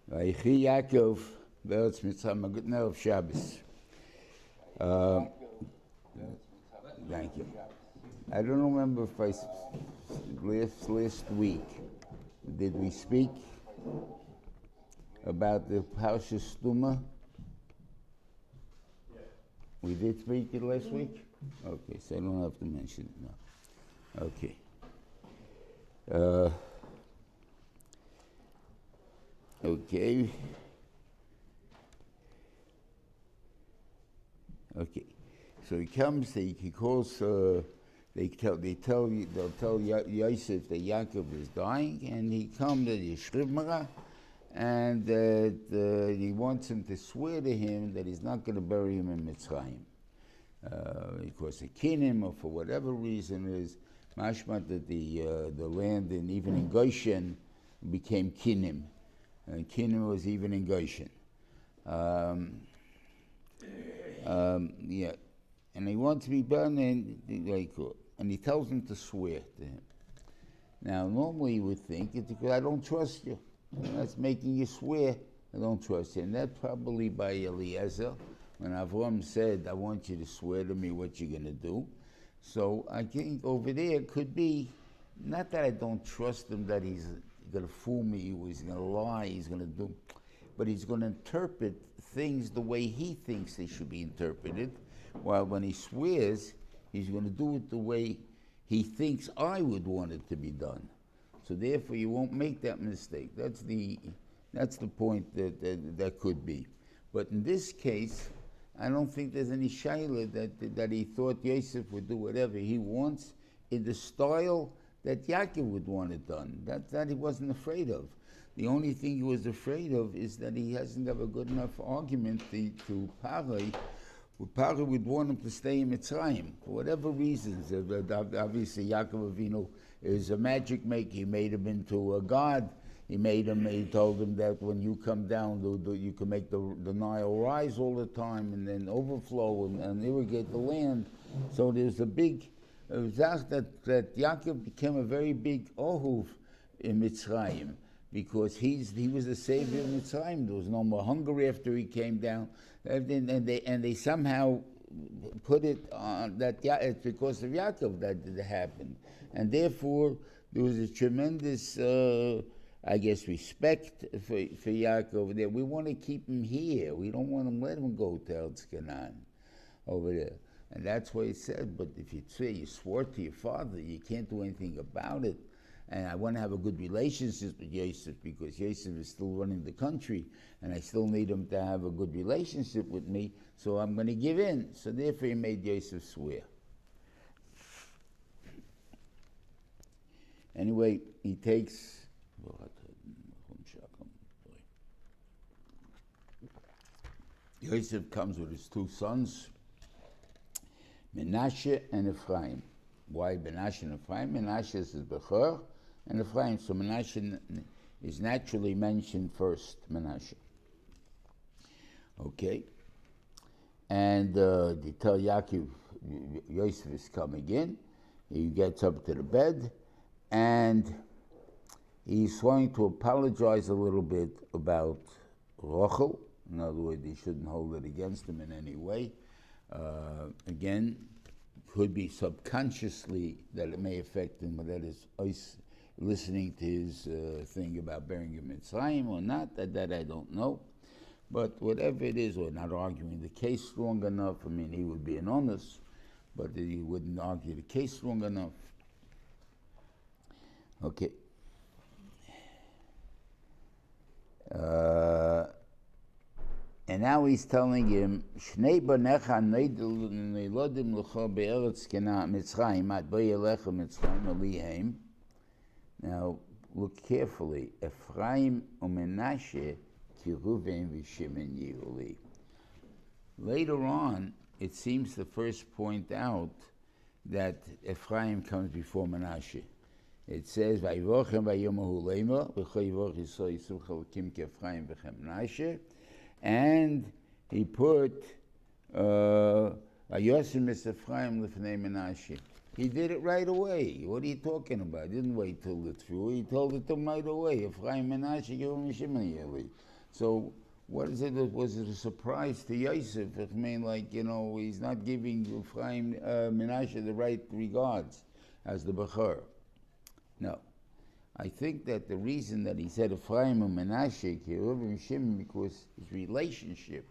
Vayechi Ya'akov be'eretz Mitzrayim. Good night of Shabbos. Thank you. I don't remember if last week did we speak about the Parshas Stuma? Yeah. We did speak it last week? Okay, so I don't have to mention it now. Okay. Okay. Okay. So he comes. He calls. They'll tell Yosef that Yaakov is dying, and he comes to Yishrivmara, and that he wants him to swear to him that he's not going to bury him in Mitzrayim, because he kin him, or for whatever reason is mashma that the land and even in Goshen became kinim. Kinim was even in Goshen. Yeah, and he wants to be burned, and he tells him to swear to him. Now, normally you would think it's because I don't trust you. That's making you swear. I don't trust you. And that's probably by Eliezer, when Avram said, I want you to swear to me what you're going to do. So I think over there could be, not that I don't trust him that he's going to fool me, or he's going to lie, he's going to do, but he's going to interpret things the way he thinks they should be interpreted, while when he swears, he's going to do it the way he thinks I would want it to be done. So therefore, you won't make that mistake. That's the point that could be. But in this case, I don't think there's any shaila that he thought Yosef would do whatever he wants in the style that Yaakov would want it done. That he wasn't afraid of. The only thing he was afraid of is that he hasn't got a good enough argument to Parai. Parai would want him to stay in Mitzrayim for whatever reasons. Obviously, Yaakov Avinu is a magic maker. He made him into a god. He told him that when you come down, you can make the Nile rise all the time and then overflow and irrigate the land. So there's a big, that Yaakov became a very big ohuv in Mitzrayim, because he was the savior of Mitzrayim. There was no more hunger after he came down, and they somehow put it on that it's because of Yaakov that it happened, and therefore there was a tremendous, I guess, respect for Yaakov there. We want to keep him here. We don't want to let him go to Eretz Canaan over there, and that's why he said. But if you say you swore to your father, you can't do anything about it. And I want to have a good relationship with Yosef, because Yosef is still running the country, and I still need him to have a good relationship with me, so I'm going to give in. So therefore he made Yosef swear. Anyway, he takes... Yosef comes with his two sons, Menashe and Ephraim. Why Menashe and Ephraim? Menashe is his Bechor, and Ephraim. So Menashe is naturally mentioned first, Menashe. Okay. And they tell Yaakov, Yosef is coming in. He gets up to the bed, and he's going to apologize a little bit about Rochel. In other words, he shouldn't hold it against him in any way. Again, could be subconsciously that it may affect him, but that is us listening to his thing about burying him in Mitzrayim or not, that I don't know. But whatever it is, we're not arguing the case strong enough. I mean, he would be an honest, but he wouldn't argue the case strong enough. Okay. And now he's telling him, Shnei banecha neilodim l'cho be'eretz Mitzrayim, at bo'yelecha Mitzrayim alihem. Now, look carefully. Ephraim u'Menashe ki Reuven v'Shimon yihuli. Later on, it seems to first point out that Ephraim comes before Menashe. It says, Vayivochem vayomahu leima, v'cho yivoch Yisrael yisur chalakim ki Ephraim v'chem Menashe. And he put Vayosim es Ephraim lifnei Menashe. He did it right away. What are you talking about? He didn't wait till the through. He told it to him right away. Efraim Menashe, give him a Shimon. So what is it? Was it a surprise to Yosef? I mean, like, he's not giving Efraim Menashe the right regards as the Bechor. No. I think that the reason that he said Efraim and Menashe, Reuven Shimon, because his relationship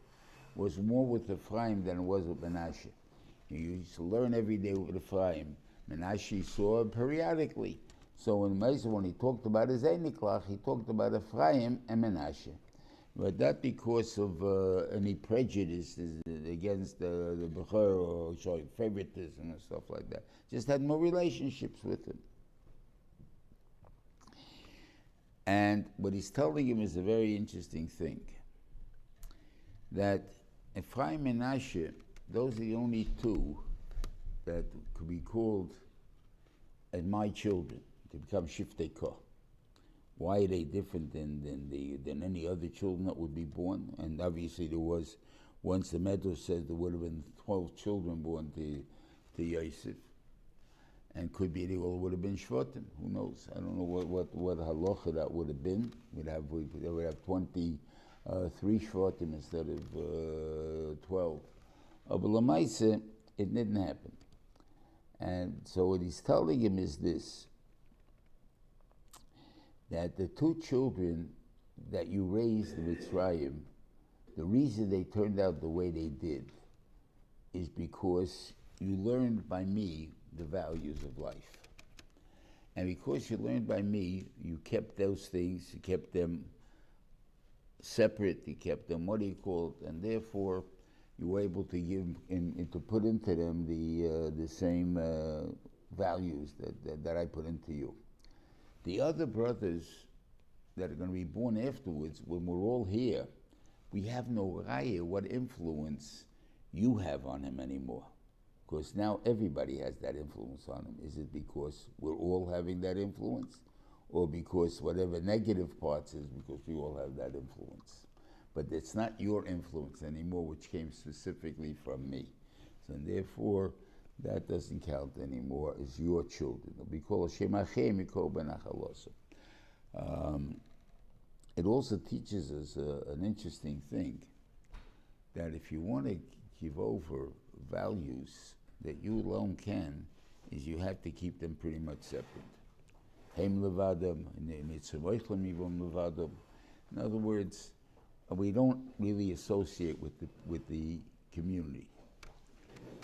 was more with Efraim than it was with Menashe. He used to learn every day with Efraim. Menashe saw periodically. So in Mesa, when he talked about his Einiklach, he talked about Efraim and Menashe. But not because of any prejudice against the Bechor or showing favoritism and stuff like that. Just had more relationships with him. And what he's telling him is a very interesting thing. That Efraim and Menashe, those are the only two that could be called as my children, to become Shiftei Koh. Why are they different than any other children that would be born? And obviously there was, once the Medrash says there would have been 12 children born to Yosef. And could be they all would have been Shvatim. Who knows? I don't know what halacha that would have been. They would have 23 Shvatim instead of 12. But Lamaise, it didn't happen. And so what he's telling him is this, that the two children that you raised in Mitzrayim, the reason they turned out the way they did is because you learned by me the values of life. And because you learned by me, you kept those things, you kept them separate, you kept them, and therefore you were able to give to put into them the same values that I put into you. The other brothers that are going to be born afterwards, when we're all here, we have no raya what influence you have on him anymore. Because now everybody has that influence on him. Is it because we're all having that influence? Or because whatever negative parts is because we all have that influence? But it's not your influence anymore, which came specifically from me. So therefore, that doesn't count anymore as your children. It'll be called Shemachem Yikol Benachalosa. It also teaches us an interesting thing, that if you want to give over values that you alone can, is you have to keep them pretty much separate. Heim levadam, levadam. In other words, we don't really associate with the community.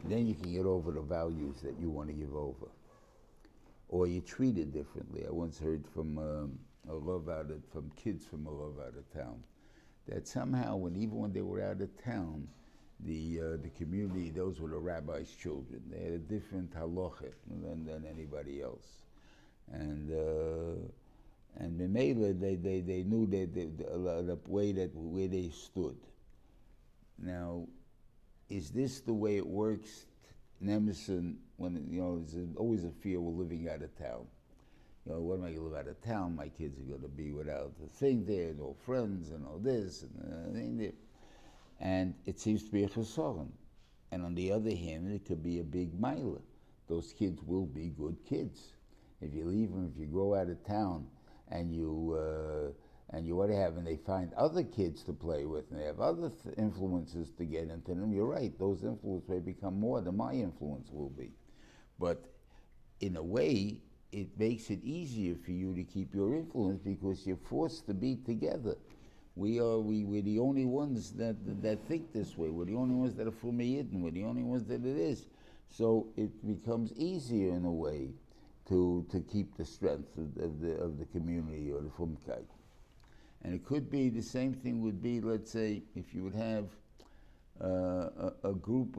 Then you can get over the values that you want to give over. Or you treat it differently. I once heard from from kids from a love out of town, that somehow even when they were out of town, the community, those were the rabbi's children. They had a different halacha than anybody else, and Memela, they knew the way where they stood. Now, is this the way it works in Emerson? When there's always a fear we're living out of town. What am I going to live out of town? My kids are going to be without a thing there, no friends, and all this and thing there. And it seems to be a chesaron. And on the other hand, it could be a big mila. Those kids will be good kids. If you leave them, if you go out of town, and you what have, and they find other kids to play with, and they have other influences to get into them, you're right, those influences may become more than my influence will be. But in a way, it makes it easier for you to keep your influence because you're forced to be together. We're the only ones that think this way. We're the only ones that are from Yidden. We're the only ones that it is. So it becomes easier in a way to keep the strength of the community or the Fumkeit. And it could be the same thing would be, let's say, if you would have a group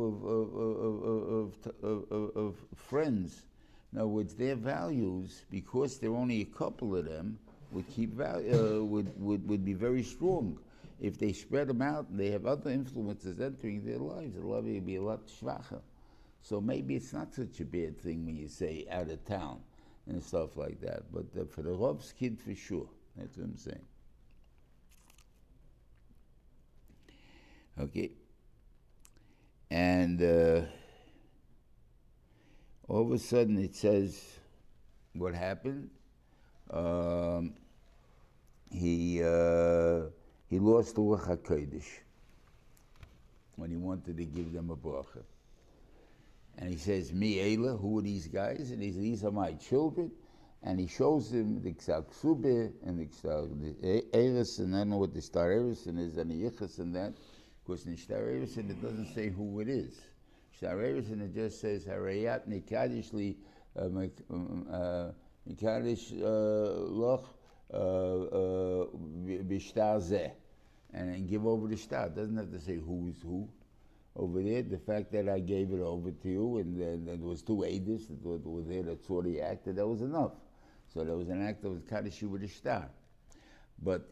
of friends. In other words, their values, because there are only a couple of them, would be very strong. If they spread them out and they have other influences entering their lives, the love would be a lot schwacher. So maybe it's not such a bad thing when you say out of town and stuff like that. But for the Rov's kid, for sure. That's what I'm saying. Okay. And all of a sudden it says what happened. He lost the Ruach HaKodesh when he wanted to give them a bracha. And he says, Mi Eila, who are these guys? And he says, these are my children. And he shows them the K'sak Subeh and the Eres, and I don't know what the Star Erison is, and the Yichas and that. Because in Star Erison it doesn't say who it is. Star Erison it just says, Harayat Nikadish Li Nikadish Loch Bishtar Zeh. And give over the star. It doesn't have to say who is who. Over there, the fact that I gave it over to you, and then there was two Adis that were there that saw the act, that was enough. So there was an act of Kaddish with the star. But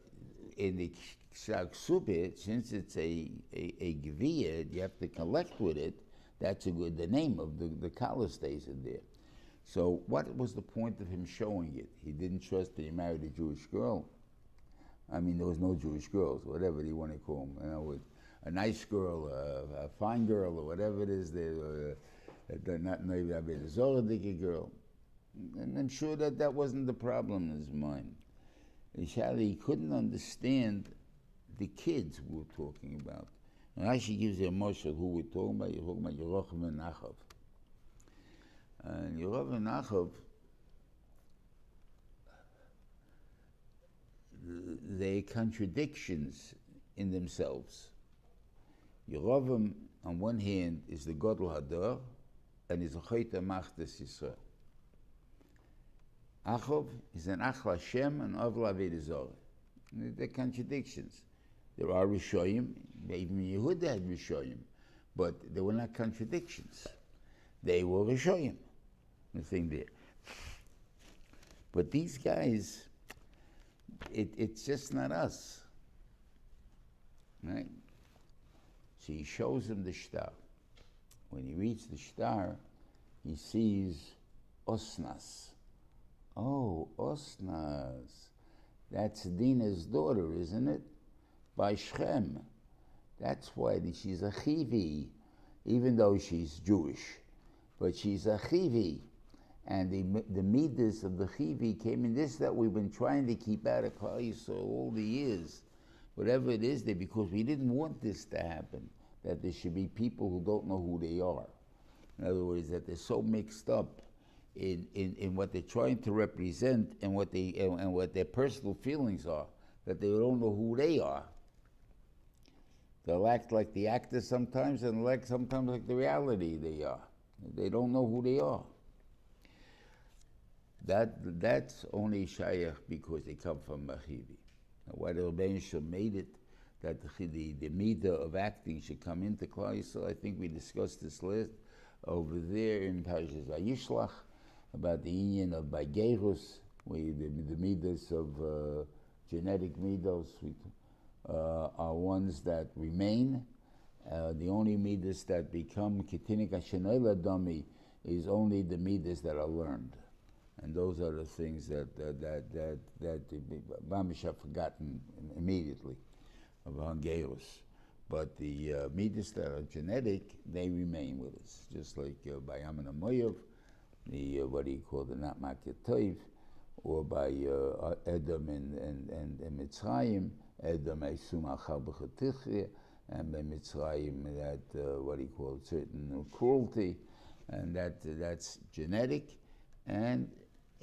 in the K'sak Subeh, since it's a Geviyah, you have to collect with it, that's a good, the name of the Kala stays in there. So what was the point of him showing it? He didn't trust that he married a Jewish girl. I mean, there was no Jewish girls, whatever you want to call them. You know, a nice girl, a fine girl, or whatever it is, they're not maybe a Zoradiki girl. And I'm sure that wasn't the problem in his mind. He couldn't understand the kids we were talking about. And Rashi gives you a moshel who we're talking about. You're talking about Yerocham and Achav. And Yerocham and Achav, they're contradictions in themselves. Yerovam, on one hand, is the Godel Hadar, and is a Chayta Machtes Yisrael. Achav is an Achla Hashem and Avla Avodah Zarah. They're contradictions. There are Rishoyim, even Yehuda had Rishoyim, but they were not contradictions. They were Rishoyim, the thing there. But these guys, it's just not us, right? So he shows him the star. When he reads the star, he sees Osnas. Oh, Osnas. That's Dina's daughter, isn't it? By Shem. That's why she's a Chivi, even though she's Jewish. But she's a Chivi. And the midas of the Chivi came in this that we've been trying to keep out of Klal Yisrael all the years. Whatever it is there, because we didn't want this to happen, that there should be people who don't know who they are. In other words, that they're so mixed up in what they're trying to represent and what their personal feelings are, that they don't know who they are. They'll act like the actor sometimes, and sometimes like the reality they are. They don't know who they are. That's only shayach because they come from Machivi. Why the Rebbeinu Shalom made it that the midah of acting should come into Klal Yisrael. I think we discussed this last over there in Parshas Vayishlach about the union of Bagerus, where the midas of genetic midas are ones that remain. The only midas that become kitinik hashenayla dami is only the midas that are learned. And those are the things that Mamish have forgotten immediately of Hangerus. But the midas that are genetic, they remain with us. Just like by Aman Amoyev, the what do you call the Not Maketoiv, or by Edom and Mitzrayim, Edom Eisum Achar B'Chatichya, and by Mitzrayim that what do you call it, certain cruelty, and that's genetic, and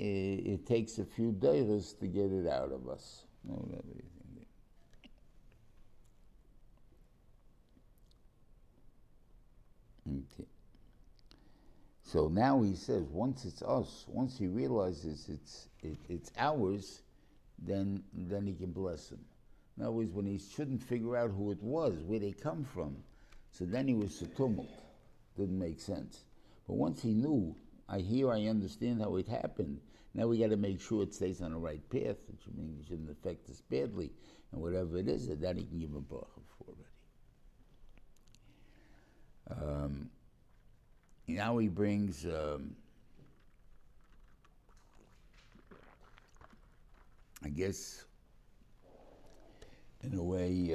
it takes a few days to get it out of us. Okay. So now he says, once it's us, once he realizes it's ours, then he can bless them. In other words, when he shouldn't figure out who it was, where they come from, so then he was a tumult. Didn't make sense. But once he knew, I understand how it happened. Now we got to make sure it stays on the right path, which means it shouldn't affect us badly, and whatever it is, then he can give a bracha for already. Now he brings I guess in a way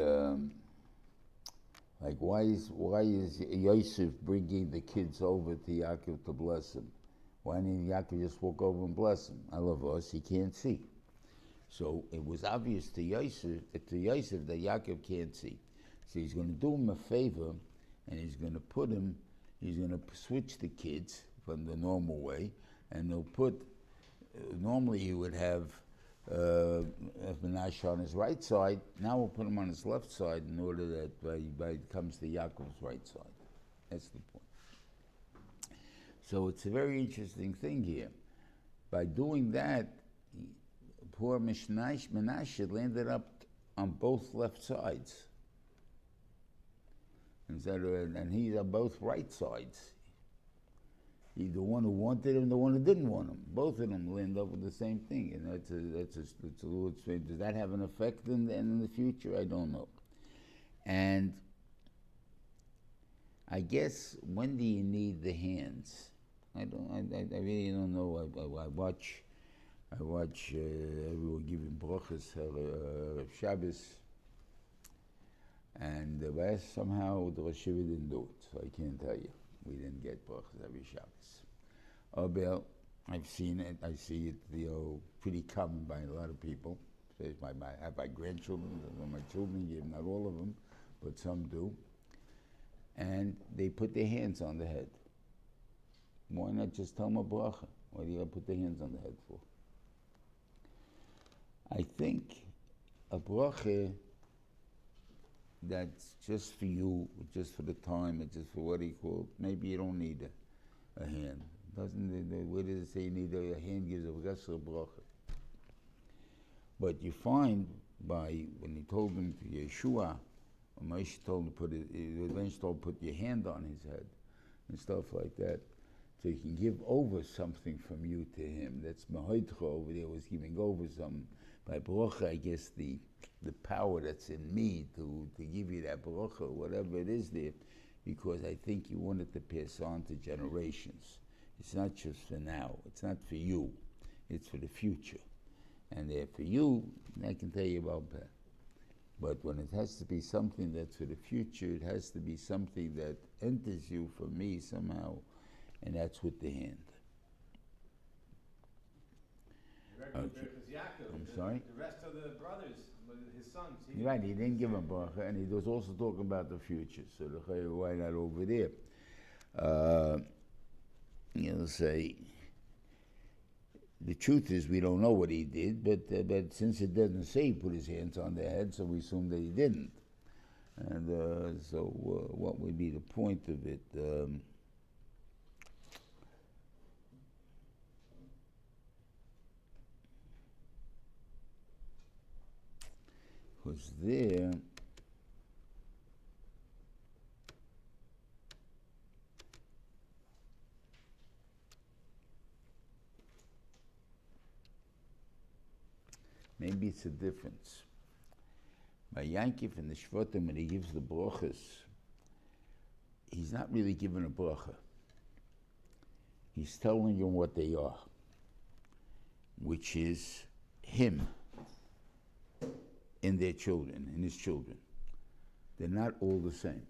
like why is Yosef bringing the kids over to Yaakov to bless him? Why didn't Yaakov just walk over and bless him? I love us, he can't see. So it was obvious to Yosef that Yaakov can't see. So he's going to do him a favor, and he's going to switch the kids from the normal way, and they'll put, normally you would have Menashe on his right side, now we'll put him on his left side in order that by it comes to Yaakov's right side. That's the point. So it's a very interesting thing here. By doing that, poor Menashe landed up on both left sides. And he's on both right sides. He's the one who wanted him, the one who didn't want him. Both of them land up with the same thing, and that's a little strange. Does that have an effect in the future? I don't know. And I guess, when do you need the hands? I really don't know. I watch everyone giving brachas Shabbos, and somehow the Rosh Hashiva didn't do it, so I can't tell you. We didn't get brachas every Shabbos. Well, I've seen it. I see it, pretty common by a lot of people. I have my grandchildren, my children, not all of them, but some do. And they put their hands on the head. Why not just tell them a bracha? Why do you have to put their hands on the head for? I think a bracha that's just for you, just for the time, it's just for what he called. Maybe you don't need a hand. Where does it say you need a hand? Gives a bracha. But you find when he told him to Yeshua, Moshe told him to put your hand on his head and stuff like that. So you can give over something from you to him. That's Mahoitcha over there was giving over some. By bracha, I guess the power that's in me to give you that bracha, whatever it is there, because I think you want it to pass on to generations. It's not just for now. It's not for you. It's for the future. And for you, I can tell you about that. But when it has to be something that's for the future, it has to be something that enters you for me somehow, and that's with the hand. Okay. I'm sorry? The rest of the brothers, his sons. Right, he didn't give him bracha, and he was also talking about the future. So why not over there? Say, the truth is we don't know what he did, but since it doesn't say he put his hands on their head, so we assume that he didn't. And so what would be the point of it? Was there maybe it's a difference. By Yaakov and the Shvatim, when he gives the brachas, he's not really giving a bracha. He's telling you what they are, which is him and their children, and his children. They're not all the same.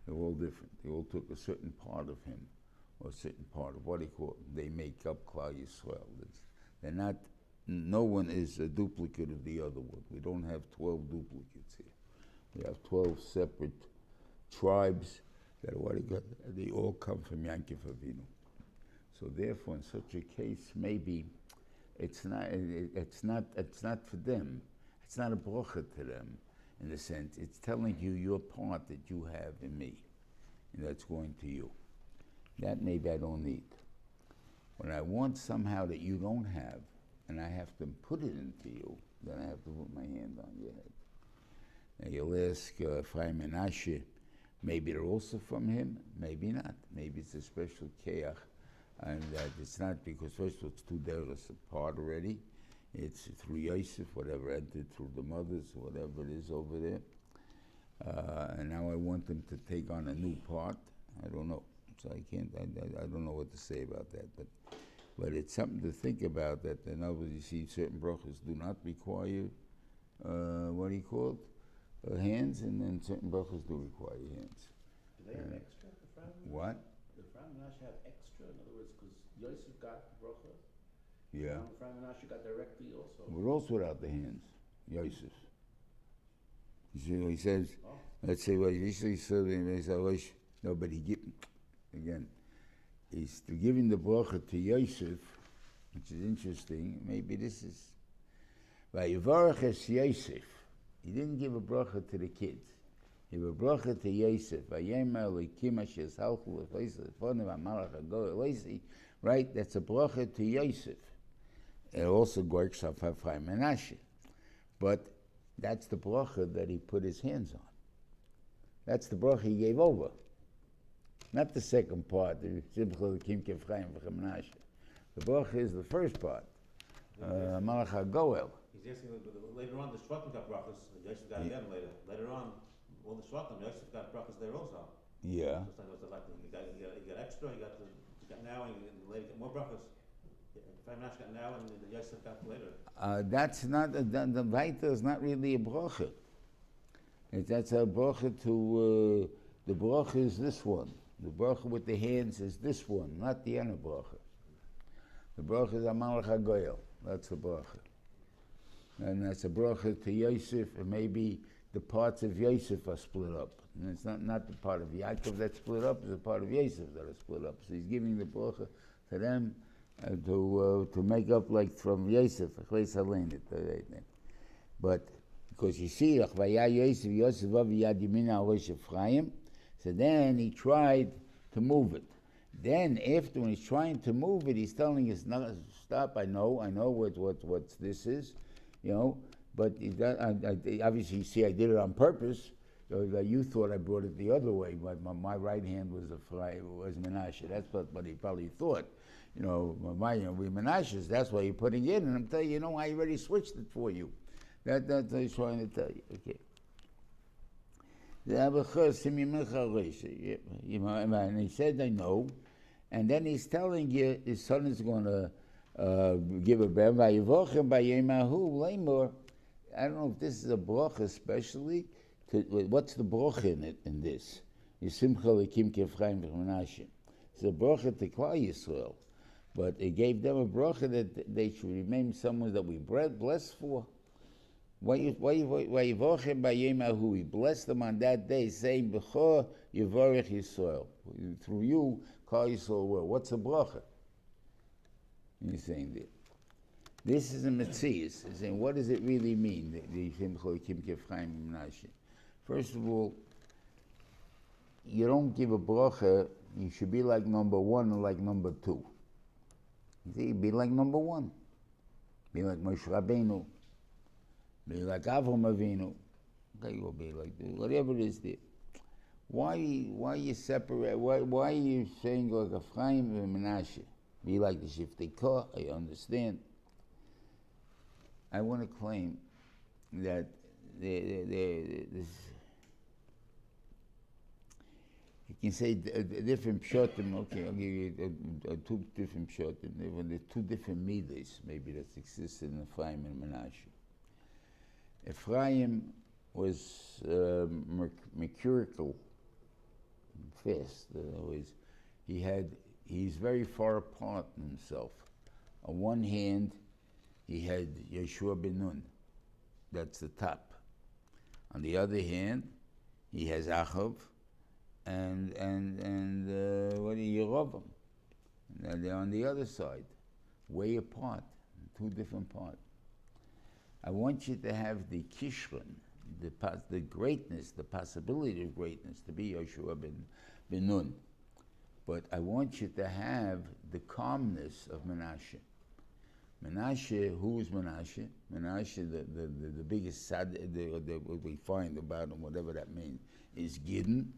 They're all different. They all took a certain part of him, or a certain part of what he called. They make up Klal Yisrael. They're not. No one is a duplicate of the other one. We don't have 12 duplicates here. We have 12 separate tribes that are what he got. They all come from Yaakov Avinu. So therefore, in such a case, maybe it's not for them. It's not a bracha to them, in a sense. It's telling you your part that you have in me, and that's going to you. That maybe I don't need. When I want somehow that you don't have, and I have to put it into you, then I have to put my hand on your head. Now you'll ask Efraim and Menashe, maybe they're also from him, maybe not. Maybe it's a special keach, and that it's not because first of all it's 2 derech apart already. It's through Yosef, whatever entered through the mothers, whatever it is over there. And now I want them to take on a new part. I don't know. So I don't know what to say about that. But it's something to think about, that in other words, you see certain brachas do not require, hands, and then certain brachas do require hands. Do they have extra? What? Do Efraim and Menashe have extra In other words, because Yosef got the bracha. Yeah. Ephraim and Menashe got directly also. But also without the hands, Yosef. He says, let's say, well, usually no, but he give, again, he's giving the bracha to Yosef, which is interesting. Maybe this is, Vayevarach es Yosef. He didn't give a bracha to the kids. He gave a bracha to Yosef. Right? That's a bracha to Yosef. It also works off Efraim and Menashe. But that's the bracha that he put his hands on. That's the bracha he gave over. Not the second part, the bracha is the first part. Malach HaGoel. He's asking later on the Shvatim got brachas. Yosef got them later. Later on, all the Shvatim, Yosef got brachas there also. Yeah. He got extra. He got now, and later got more brachas. Menashe got now, and Yosef got later. That's not the Vaita is not really a bracha. That's a bracha to the bracha is this one. The bracha with the hands is this one, not the other bracha. The bracha is Amalach HaGoyel. That's the bracha. And that's a bracha to Yosef, and maybe the parts of Yosef are split up. And it's not the part of Ya'akov that's split up, it's a part of Yosef that is split up. So he's giving the bracha to them to make up like from Yosef. But because you see, so then he tried to move it. Then after when he's trying to move it, he's telling us, "No, stop! I know what this is, you know." But obviously, you see, I did it on purpose. You thought I brought it the other way. My right hand was Menashe. That's what he probably thought. You know, we Menashe's. That's why you're putting it in. And I'm telling you, I already switched it for you. That's what he's trying to tell you. Okay. And he said, I know. And then he's telling you his son is going to give a bracha. I don't know if this is a bracha especially. What's the bracha in this? It's a bracha to Klal Yisrael. But it gave them a bracha that they should remain someone that we blessed for. He blessed them on that day, saying, B'chor Yevorech Yisrael. Through you, Klal Yisrael will. What's a bracha? He's saying that. This is a Metzias. He's saying, what does it really mean? First of all, you don't give a bracha, you should be like number one and like number two. You see, be like number one. Be like Moshe Rabbeinu. Be like Avram Avinu. Okay, you'll be like that. Whatever it is there. Why you separate? Why are you saying like Efraim and Menashe? Be like the Shiftei Kah, I understand. I want to claim that this. You can say different pshatim. Okay, I'll give you two different pshatim. There are two different midas, maybe, that existed in Ephraim and Menashe. Ephraim was mercurial, fast. He's very far apart in himself. On one hand, he had Yeshua ben Nun. That's the top. On the other hand, he has Achav and Yerovam. They're on the other side, way apart, two different parts. I want you to have the kishron, the greatness, the possibility of greatness to be Yeshua ben Nun. But I want you to have the calmness of Menashe. Menashe, who is Menashe? Menashe, the biggest sad, what we find about him, whatever that means, is Gidon.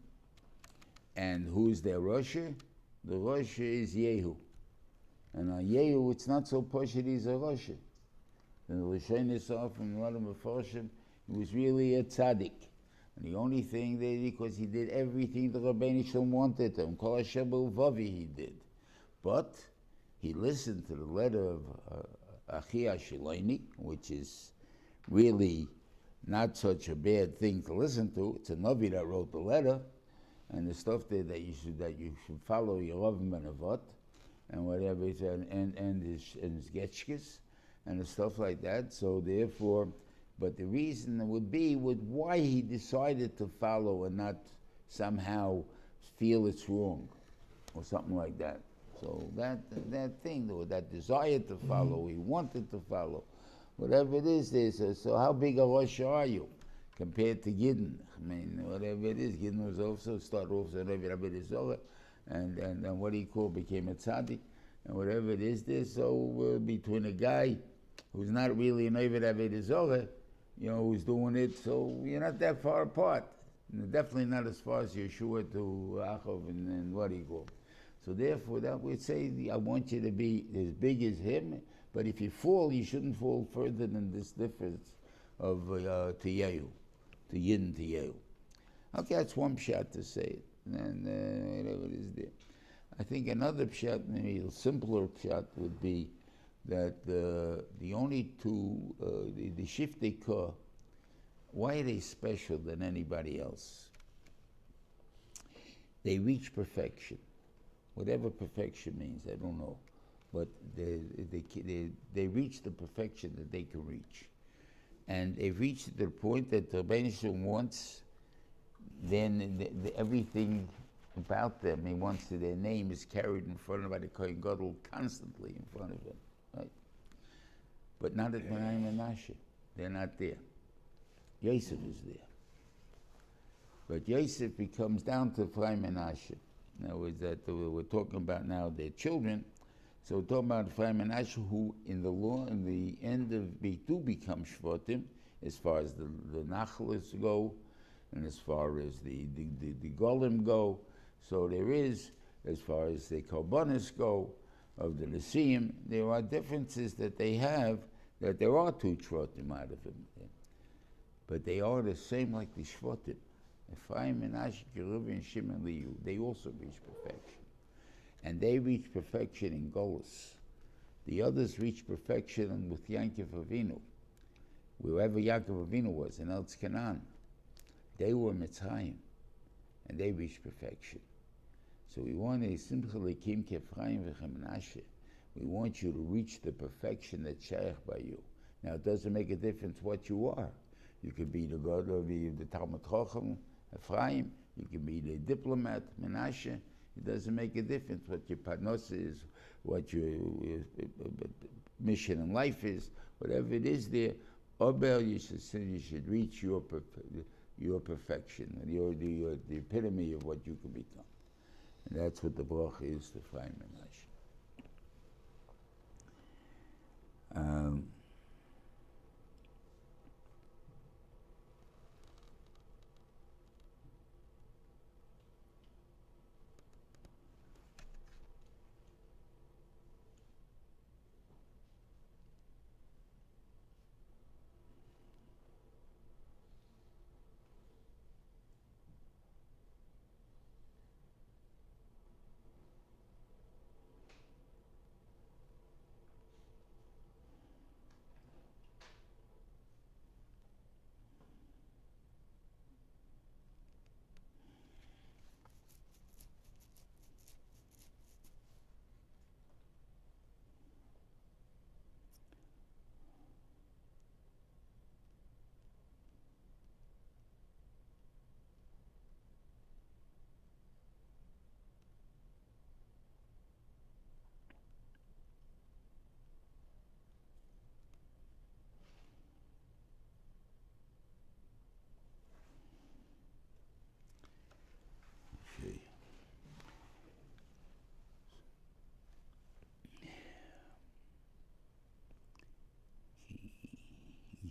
And who is their Roshe? The Roshe is Yehu. And on Yehu, it's not so posh that he's a Roshe. And the Rishonim saw from one of the Mefarshim, he was really a tzaddik. And the only thing that because he did everything the Rabbeinu Shalom wanted him, Kol Hashem Vavi he did. But he listened to the letter of Achia Shiloni, which is really not such a bad thing to listen to. It's a Navi that wrote the letter, and the stuff that you should follow Yerovam ben Avot, and whatever, and his getchkes and the stuff like that. So therefore, but the reason would be why he decided to follow and not somehow feel it's wrong or something like that. So that thing, or that desire to follow, he wanted to follow, whatever it is. So how big a Rosh are you compared to Gideon? I mean, whatever it is, Gideon was also started off as an Ovid Zohar, and what he called became a tzaddik, and whatever it is there. So between a guy who's not really an Ovid Zohar, who's doing it, so you're not that far apart. Definitely not as far as Yeshua to Yaakov and what he called. So therefore, that would say, I want you to be as big as him, but if you fall, you shouldn't fall further than this difference of to Yehu, to Yin to Yehu. Okay, that's one pshat to say it, and whatever it is there. I think another pshat, maybe a simpler pshat, would be that the only two, the Shiftei Kah, why are they special than anybody else? They reach perfection. Whatever perfection means, I don't know. But they reach the perfection that they can reach. And they've reached to the point that the Rebbeinu Shalom wants, then everything about them, he wants that their name is carried in front of the Kohen Gadol constantly in front of him, right? But not at Menayim and Menashe. They're not there. Yosef is there. But Yosef becomes down to Efraim and Menashe. In other words, that we're talking about now their children. So we're talking about Efraim and Menashe, who in the end of do become Shvatim, as far as the Nachlas go, and as far as the Golim go. So there is, as far as the Korbanos go, of the Nesiim, there are differences that they have, that there are two Shvatim out of them. But they are the same like the Shvatim. Ephraim, Menashe, Reuven, Shimon, Levi, they also reach perfection. And they reach perfection in Golus. The others reach perfection with Yaakov Avinu. Wherever Yaakov Avinu was, in Eretz Canaan, they were Mitzrayim, and they reached perfection. So we want a Simcha Lekim K'Ephraim V'Menashe. We want you to reach the perfection that's shaykh by you. Now, it doesn't make a difference what you are. You could be the God of the Talmud Chacham, Ephraim. You can be the diplomat, Menashe. It doesn't make a difference what your parnos is, what your mission in life is, whatever it is there. Obel, you should reach your perfection, the epitome of what you can become. And that's what the bracha is to Ephraim Menashe.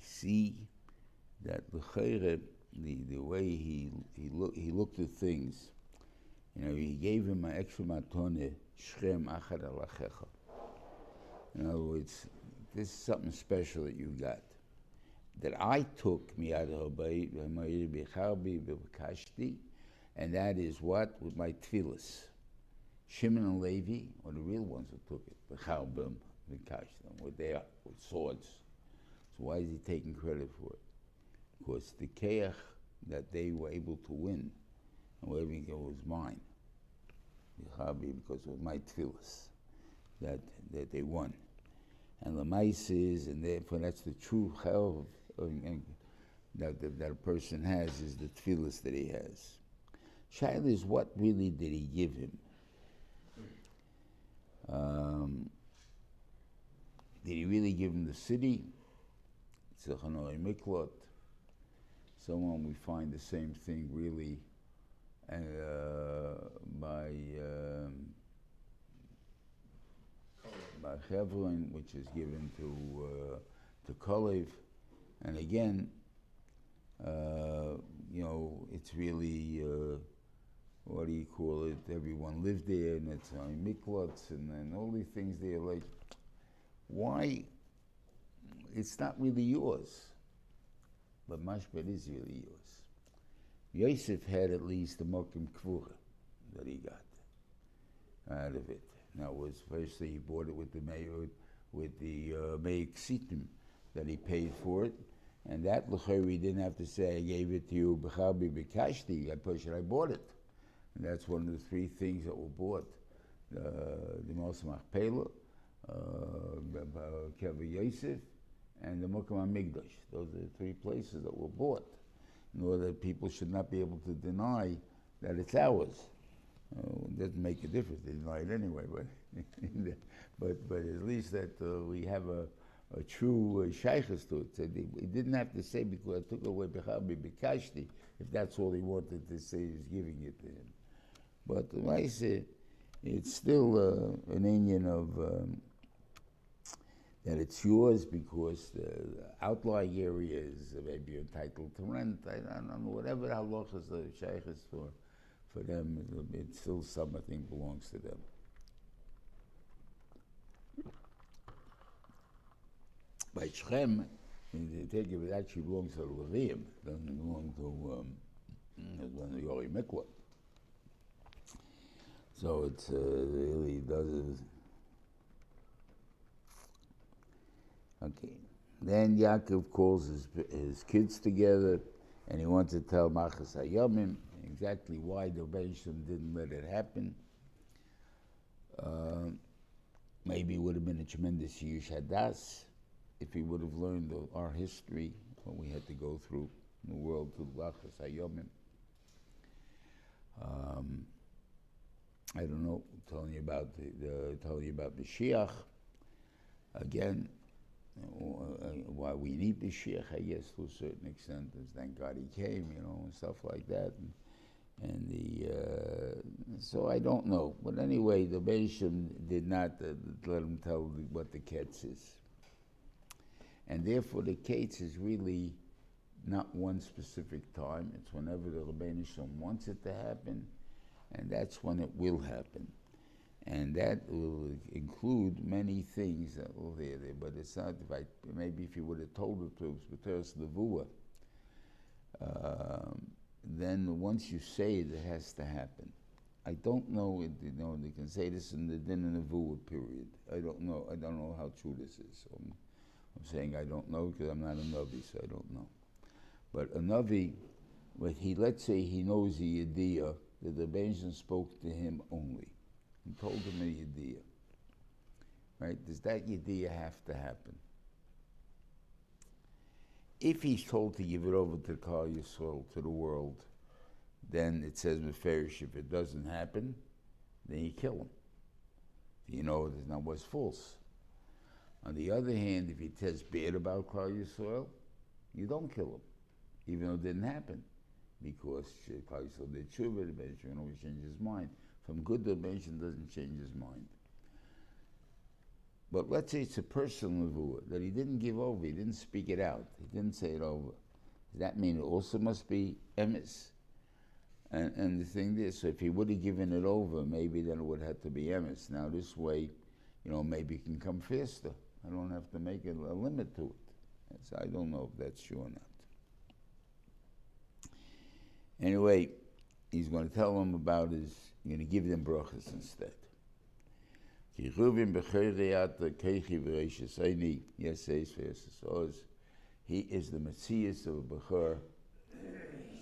See that the way he looked at things, he gave him an extra matone, Shrem Achad Alachecha. In other words, this is something special that you got, that I took miyad Rabbi Becharbi B'Kashti, and that is what? With my tefillas. Shimon and Levi were the real ones who took it. B'Charbim B'Kashti, with swords. So why is he taking credit for it? Because the keach that they were able to win, and whatever it was mine. Because it was my tefillas. that they won. And Lamais is, and therefore that's the true chel that a person has, is the tefillas that he has. Shaila is, what really did he give him? Did he really give him the city? Tzechanoi Miklot. Someone we find the same thing really by Chevron, which is given to Kalev, and again, it's really what do you call it? Everyone lived there, and it's miklots and all these things there. Like, why? It's not really yours, but mashbet is really yours. Yosef had at least the mokim kvura that he got out of it. Now, it was firstly he bought it with the meik sitim that he paid for it, and that l'chayr he didn't have to say I gave it to you b'chabi b'kashti. I bought it, and that's one of the three things that were bought: the Mos Machpelah, Kever Yosef, and the Mokum HaMikdash. Those are the three places that were bought, in order that people should not be able to deny that it's ours. It doesn't make a difference, they deny it anyway, but at least that we have a true shaykhus to it. So he didn't have to say, because I took away Bechabi Bekashti, if that's all he wanted to say, he's giving it to him. But like I said, it's still an Indian of that it's yours, because the outlying areas maybe you're entitled to rent. I don't know, whatever the halachas the shaykhus for them, it's still something belongs to them. By Shem, they take it actually belongs to the Levim, doesn't belong to Yori Mikwa. So it's really does. Okay. Then Yaakov calls his kids together, and he wants to tell Machas Hayomim exactly why the Beisham didn't let it happen. Maybe it would have been a tremendous Yush Hadas if he would have learned our history, what we had to go through in the world to Machas Hayomim. I don't know, telling you about Mashiach again. Why we need Mashiach, I guess, to a certain extent, is thank God he came, and stuff like that. So I don't know. But anyway, the Beisham did not let him tell what the Ketz is. And therefore the Ketz is really not one specific time. It's whenever the Rebbeinu Shalom wants it to happen, and that's when it will happen. And that will include many things that will be there, but it's not, maybe if you would have told it to us, B'teres Nevuah, then once you say it, it has to happen. I don't know, they can say this in the Din and Nevuah period. I don't know how true this is. So I'm saying I don't know because I'm not a Navi, so I don't know. But a Navi, let's say he knows the idea that the Benjamin spoke to him only, and told him a yediyah. Right? Does that yediyah have to happen? If he's told to give it over to Kal Yisrael, to the world, then it says Meferish, if it doesn't happen, then you kill him. It was false. On the other hand, if he says bad about Kal Yisrael, you don't kill him, even though it didn't happen, because Kal Yisrael did tshuva, the Benjamin always changes his mind. From good to Benjamin doesn't change his mind. But let's say it's a personal nevuah that he didn't give over, he didn't speak it out, he didn't say it over. Does that mean it also must be emes? And the thing is, so if he would have given it over, maybe then it would have to be emes. Now this way, maybe it can come faster. I don't have to make a limit to it. So I don't know if that's true or not. Anyway, he's going to tell them about you're going to give them brachas instead. He is the Messias of Bechor.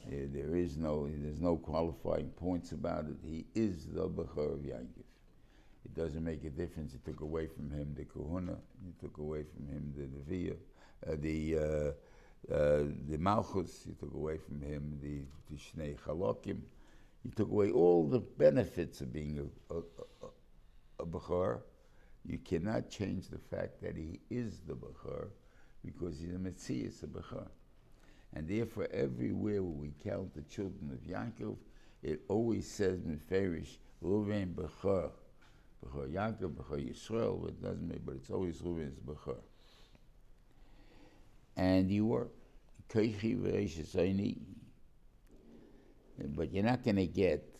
There's no qualifying points about it. He is the Bechor of Yaakov. It doesn't make a difference. He took away from him the kahuna. He took away from him the neviah, the malchus. He took away from him the shnei chalokim. He took away all the benefits of being a bechor. You cannot change the fact that he is the bechor, because he's a metzias, a bechor. And therefore, everywhere where we count the children of Yaakov, it always says meferish Reuven bechor. Bechor Yaakov, bechor Yisrael, it doesn't make, but it's always Reuven's bechor. And you were koichi v'reishasayni, but you're not going to get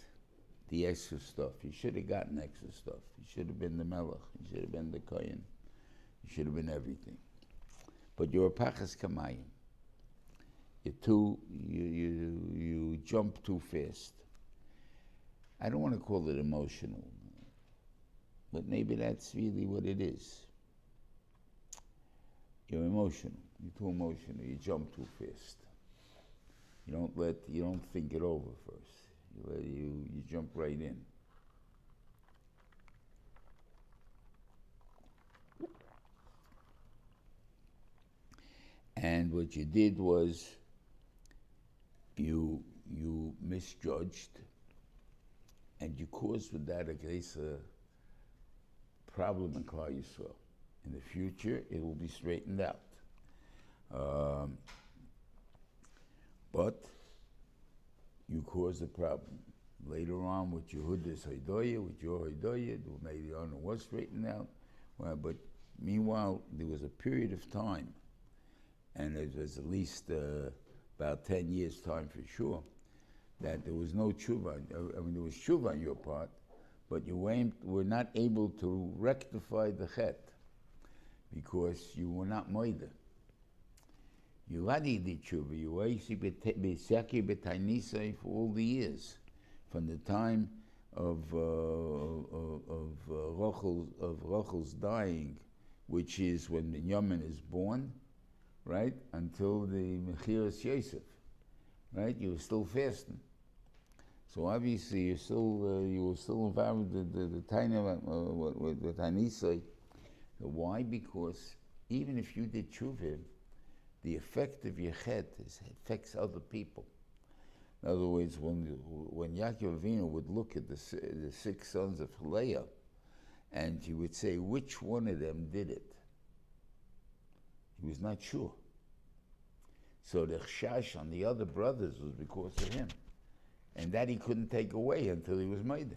the extra stuff. You should have gotten extra stuff. You should have been the melech. You should have been the kohen. You should have been everything. But you're a pachas kamayim. You jump too fast. I don't want to call it emotional, but maybe that's really what it is. You're emotional. You're too emotional. You jump too fast. You don't think it over first. You jump right in. And what you did was you misjudged, and you caused with that a greater problem in Klal Yisrael. In the future, it will be straightened out. But you caused a problem. Later on, with Yehuda's Hodoyah, with your Hodoyah, maybe on it was straightened out. Well, but meanwhile, there was a period of time, and it was at least about 10 years' time for sure, that there was no tshuva. I mean, there was tshuva on your part, but you were not able to rectify the chet because you were not moida. You already did tshuva. You were besaki b'tainisai for all the years, from the time of Rachel's dying, which is when Beniman is born, right, until the Mechiras Yosef, right? You were still fasting. So obviously you were still involved with the tiny with Anisai. Why? Because even if you did tshuva, the effect of your chet affects other people. In other words, when Yaakov Avinu would look at the 6 sons of Leah, and he would say, which one of them did it? He was not sure. So the chash on the other brothers was because of him. And that he couldn't take away until he was made.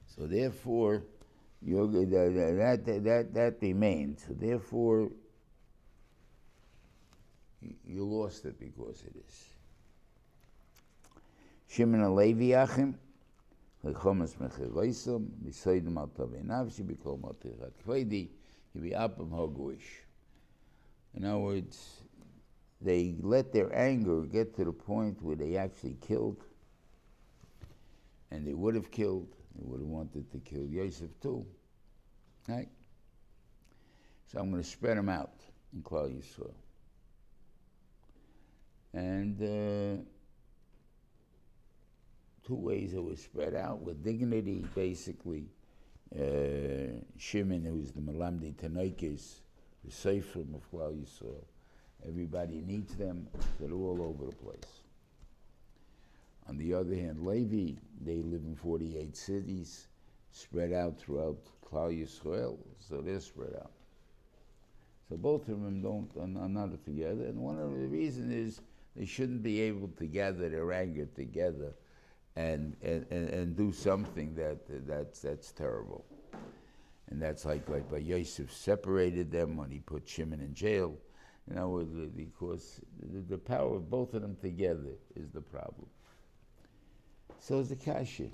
So therefore, that remained. So therefore, you lost it because of this. Shimon HaLevi Achim, Lechomas Mecheroisam, Bisoidim Al Tovei Nafshi, Bikol Motirat Kvedi, Hibi Apam Hoguish. In other words, they let their anger get to the point where they actually killed, and they would have killed. They would have wanted to kill Yosef too, right? So I'm going to spread them out in Klal Yisrael. And 2 ways it was spread out with dignity, basically. Shimon, who's the Malamdi Tanaikis, the Seforim of Klal Yisrael. Everybody needs them, so they're all over the place. On the other hand, Levi, they live in 48 cities, spread out throughout Klal Yisrael, so they're spread out. So both of them are not together, and one of the reasons is they shouldn't be able to gather their anger together and do something that's terrible. And that's like Yosef separated them when he put Shimon in jail. You know, because the power of both of them together is the problem. So is the kasha.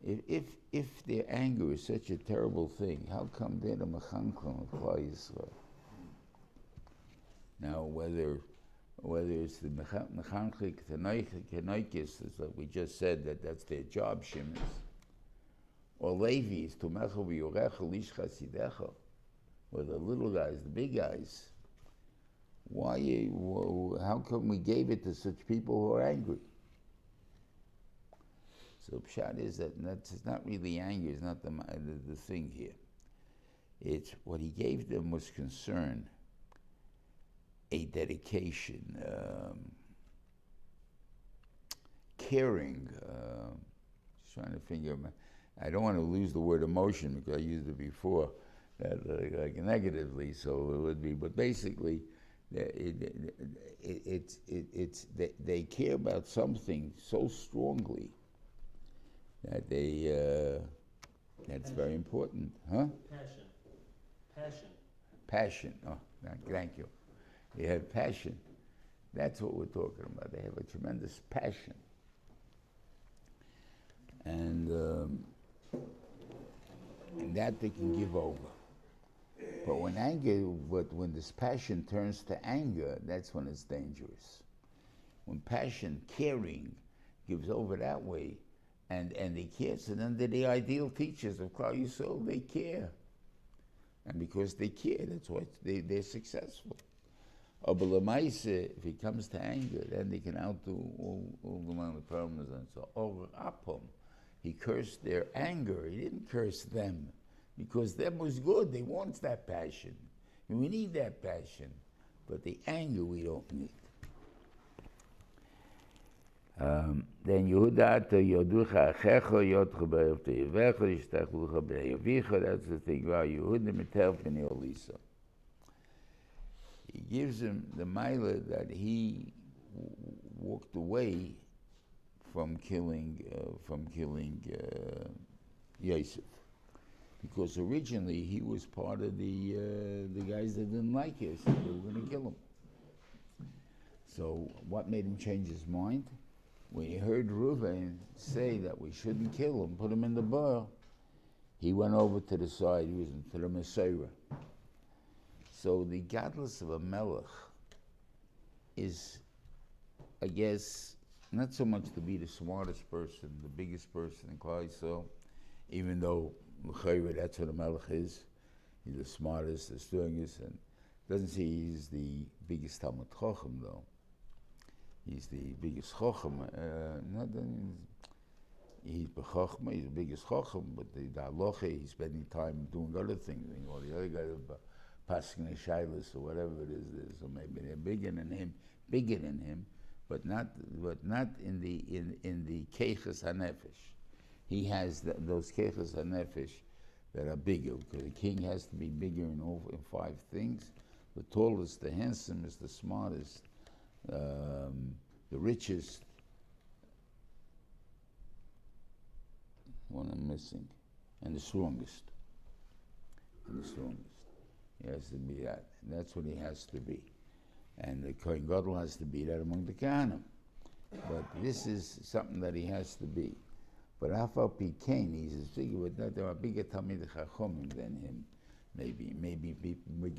If their anger is such a terrible thing, how come they're the mechanchim of Klal Yisrael? Now, whether it's the mechanchik tenoikis, as we just said, that's their job, Shimon, or Levi's tumecha v'yorecha lish chasidecha, or the little guys, the big guys. How come we gave it to such people who are angry? So pshat is that's not really anger, it's not the thing here. It's what he gave them was concern, a dedication, caring. Just trying to figure. I don't want to lose the word emotion because I used it before, like negatively. So it would be, but basically, they care about something so strongly that that's very important, huh? Passion. Oh, thank you. They have passion. That's what we're talking about. They have a tremendous passion. And that they can give over. But when this passion turns to anger, that's when it's dangerous. When passion, caring, gives over that way, and they care, so then they're the ideal teachers of Klal Yisrael. They care. And because they care, that's why they're successful. But if it comes to anger, then they can outdo all the amount of problems. And so, he cursed their anger. He didn't curse them, because them was good. They want that passion. And we need that passion. But the anger we don't need. Then Yehuda to Yoducha Achecho Yotcha Be'ev to Yevecha Yishtachlucha Be'evicha. That's the thing. Yehuda Metel P'nei Olisa. He gives him the milah that he walked away from killing Yosef, because originally he was part of the guys that didn't like Yosef. They were going to kill him. So what made him change his mind? When he heard Reuven say that we shouldn't kill him, put him in the bar, he went over to the side. He was to the Messiah. So the godless of a melech is, I guess, not so much to be the smartest person, the biggest person in Klal Yisrael, even though that's what a melech is. He's the smartest, the strongest, and doesn't say he's the biggest Talmud Chacham though. He's the biggest Chacham. He's the biggest Chacham, but the halacha, he's spending time doing other things. You know, the other guy, passing the shilas or whatever it is, so maybe they're bigger than him, but not in the keiches hanefesh. He has those keiches hanefesh that are bigger, because the king has to be bigger in 5 things: the tallest, the handsomest, the smartest, the richest. One I'm missing, and the strongest. He has to be that. And that's what he has to be. And the Kohen Gadol has to be that among the Kohanim. But this is something that he has to be. But Afal Pikain, he's as big, but there are bigger Talmidei Chachomim than him. Maybe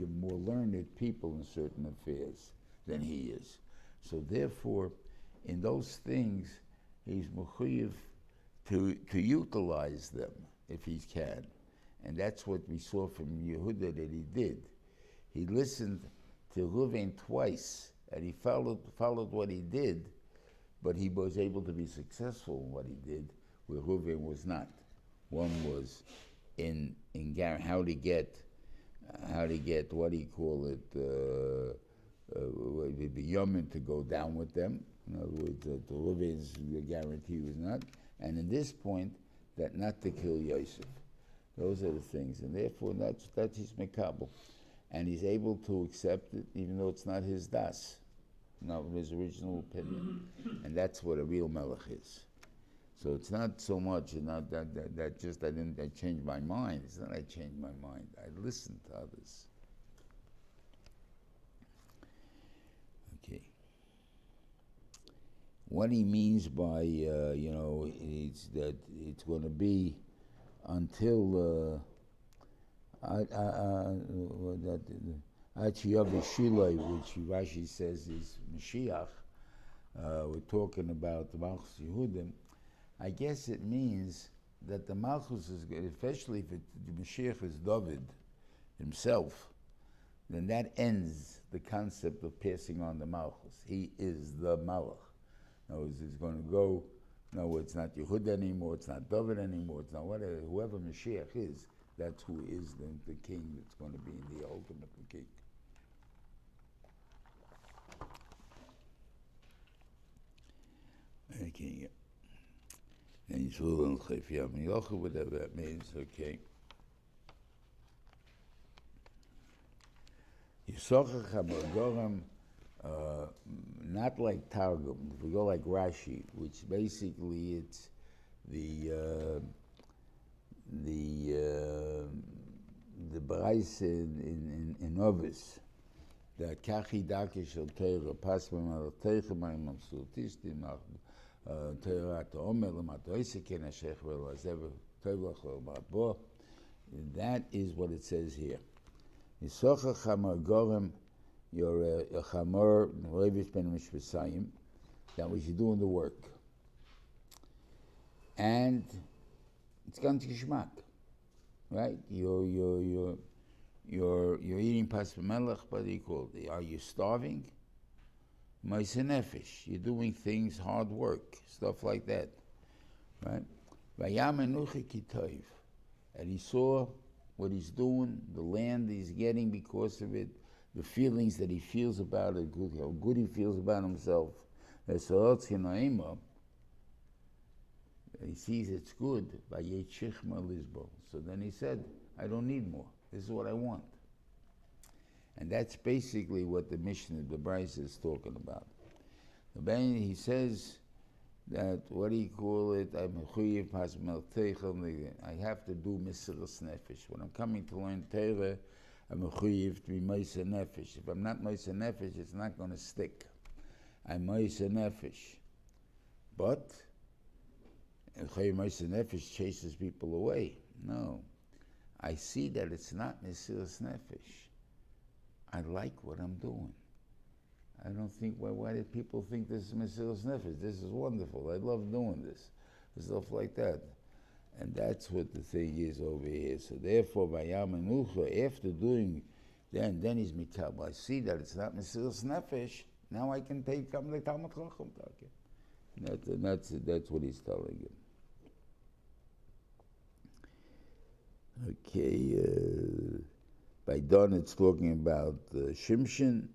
more learned people in certain affairs than he is. So therefore, in those things, he's mechuyev to utilize them if he can. And that's what we saw from Yehuda that he did. He listened to Reuven twice, and he followed what he did, but he was able to be successful in what he did, where Reuven was not. One was in how to get what do you call it, the Yemen to go down with them. In other words, the Reuven's guarantee was not, and in this point, that not to kill Yosef. Those are the things, and therefore that's his mekabel, and he's able to accept it, even though it's not his das, not his original opinion, and that's what a real melech is. So it's not so much, not that just I changed my mind. It's not I changed my mind. I listened to others. Okay. What he means by it's that it's going to be until Shiloi, which Rashi says is Mashiach. We're talking about the Malchus Yehudim. I guess it means that the Malchus is good, especially if the Mashiach is David himself, then that ends the concept of passing on the Malchus. He is the Malach. In other words, he's going to go No, it's not Yehud anymore, it's not David anymore, it's not whatever. Whoever Mashiach is, that's who is the king that's going to be the ultimate king. Okay, yeah. And he's ruling Chayfiyam Yochel, whatever that means, okay. Yisachar Chamagoram, not like Targum, if we go like Rashi, which basically it's the Brais in Ovis, that Kachi Dakish al Teira Pasman al Teicha Mayim Amsutistim Teira Omer Lamatoisikin Ashech Velazev Teilach Mabo. That is what it says here. Yisachar Chamar Gorem, you're a Chamar Revish Ben Mishvasayim, that was you doing the work. And it's gone to Gishmak, right? You're eating pas v'melech, what do you call it? Are you starving? Ma'aseh nefesh. You're doing things, hard work, stuff like that, right? Vayam enuchi kitayv, and he saw what he's doing, the land he's getting because of it, the feelings that he feels about it, how good he feels about himself. He sees it's good. So then he said, I don't need more. This is what I want. And that's basically what the Mishnah, the Bryce, is talking about. He says that, what do you call it? I have to do Mesiras Nefesh. When I'm coming to learn Torah, I'm mechuyev to be Ma'aseh Nefesh. If I'm not Ma'aseh Nefesh, it's not going to stick. I'm Ma'aseh Nefesh. But Ma'aseh Nefesh chases people away. No. I see that it's not Mesiras Nefesh. I like what I'm doing. I don't think, why did people think this is Mesiras Nefesh? This is wonderful. I love doing this. Stuff like that. And that's what the thing is over here. So therefore, Vayam Enucha, after doing, then he's Mikab. I see that it's not Mesiras Nefesh. Now I can come to Talmud Chacham. That's what he's telling him. Okay, by Don it's talking about Shimshon,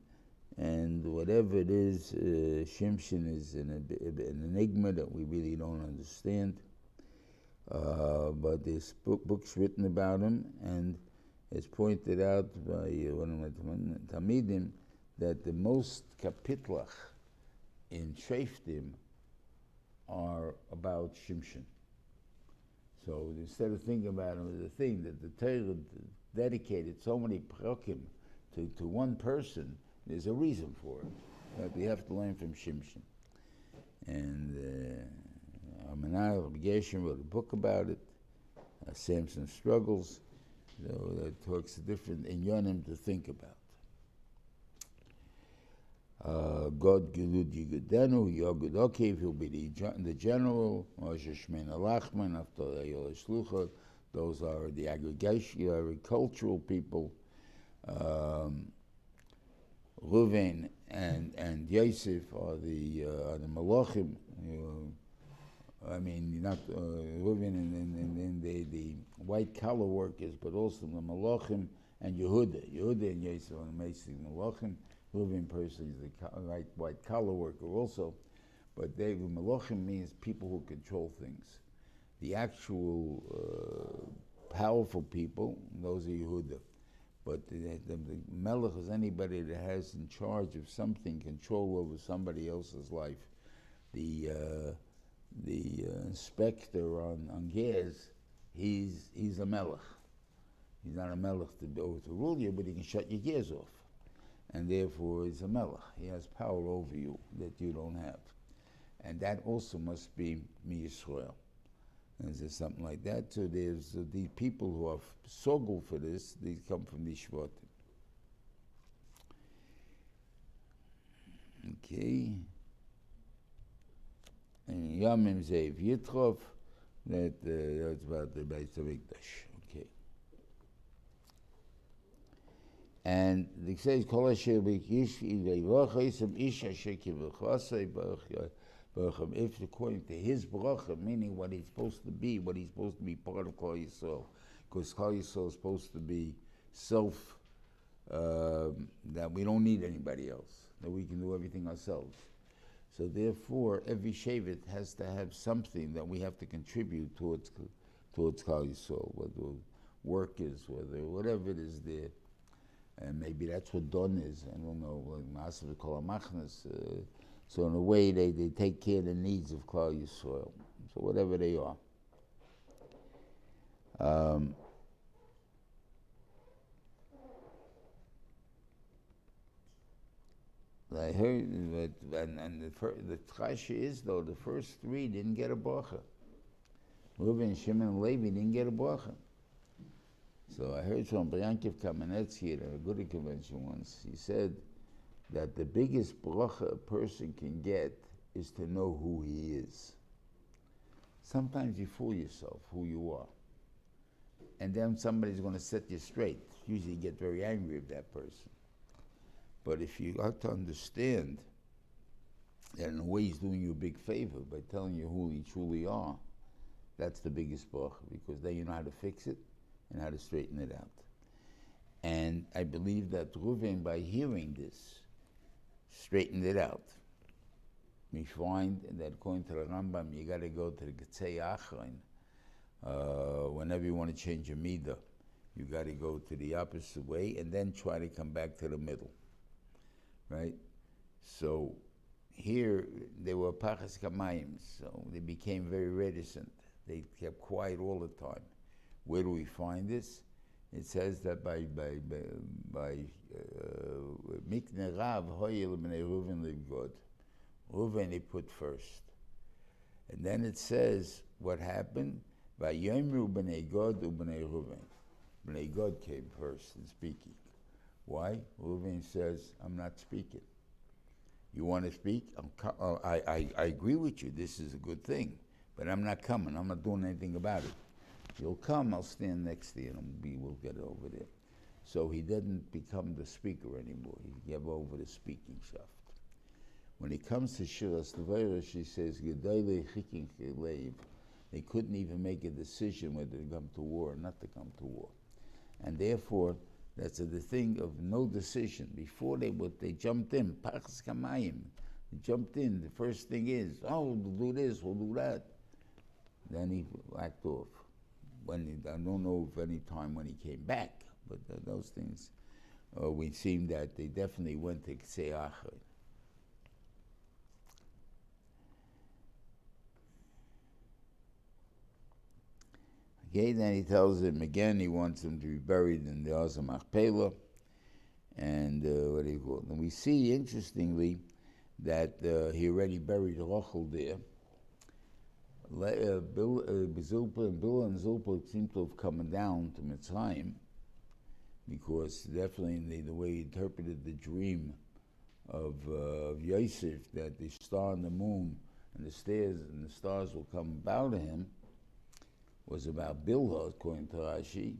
and whatever it is, Shimshon is an enigma that we really don't understand. But there's books written about him, and it's pointed out by one of my Tamidim that the most kapitlach in Shaftim are about Shimshon. So instead of thinking about him as a thing, that the Torah dedicated so many prakim to one person, there's a reason for it. That we have to learn from Shimshon. And Gershon wrote a book about it, Samson's Struggles, so that talks different inyanim to think about. God Gilud Yigudenu, Yogud Okev, he'll be the general, Moshe Shmein Alachman, after Ayol Shluchot, those are the agricultural people. Reuven and Yosef are the Malachim. I mean, not Reuven and the white collar workers, but also the Malachim and Yehuda. Yehuda and Yosef are amazing Malachim. Reuven personally is the white collar worker also, but Malachim means people who control things. The actual powerful people, those are Yehuda. But the Melech is anybody that has in charge of something, control over somebody else's life. The inspector on gas, he's a Melech. He's not a Melech to rule you, but he can shut your gears off. And therefore he's a Melech. He has power over you that you don't have. And that also must be Mi-Yisrael. Is there something like that? So there's the people who are sogul for this, they come from the Shvatim. Okay. And Yamim Zev Yitrov, that's about the Beis HaMikdash. Okay. And it says, Kol Asher B'Kish Yisem Ish Asher Kivachasei if according to his bracha, meaning what he's supposed to be part of Klal Yisrael, because Klal Yisrael is supposed to be self, that we don't need anybody else, that we can do everything ourselves. So therefore, every shevet has to have something that we have to contribute towards Klal Yisrael, whether work is, whether whatever it is there. And maybe that's what Don is, I don't know, like Masav Kol HaMachnas. So in a way, they take care of the needs of Klal Yisrael, so whatever they are. I heard that, and the Chasha is, though, the first three didn't get a bracha. Reuven, Shimon, and Levi didn't get a bracha. So I heard from Briankiv Kamenetsky at a Gudi convention once. He said that the biggest bracha a person can get is to know who he is. Sometimes you fool yourself who you are. And then somebody's going to set you straight. Usually you get very angry with that person. But if you have to understand that in a way he's doing you a big favor by telling you who you truly are, that's the biggest bracha, because then you know how to fix it and how to straighten it out. And I believe that Reuven, by hearing this, straightened it out. We find that according to the Rambam, you got to go to the Getzei Achrein. Whenever you want to change a midah, you got to go to the opposite way and then try to come back to the middle. Right? So here they were Pachas Kamayim, so they became very reticent. They kept quiet all the time. Where do we find this? It says that by Mikne Rav Hoyel Bnei Reuven Livgod. Reuven they put first. And then it says what happened. Vayomru Bnei God uBnei Reuven. Bnei God came first in speaking. Why? Reuven says, I'm not speaking. You want to speak? I agree with you. This is a good thing. But I'm not coming. I'm not doing anything about it. You'll come, I'll stand next to you, and we'll get it over there. So he didn't become the speaker anymore. He gave over the speaking shaft. When it comes to Shiras Tvera, she says, they couldn't even make a decision whether to come to war or not to come to war. And therefore, that's the thing of no decision. Before they jumped in, Pachas Kamayim, they jumped in. The first thing is, oh, we'll do this, we'll do that. Then he backed off. I don't know if any time when he came back, but those things, we seen that they definitely went to Ksei Achad. Okay, then he tells him again he wants him to be buried in the Oz Machpelah, and what do you call it? And we see, interestingly, that he already buried Rachel there. Bill and Zilpa seem to have come down to Mitzrayim, because definitely the way he interpreted the dream of Yosef, that the star and the moon and the stars will come bow to him, was about Bilhah, according to Rashi.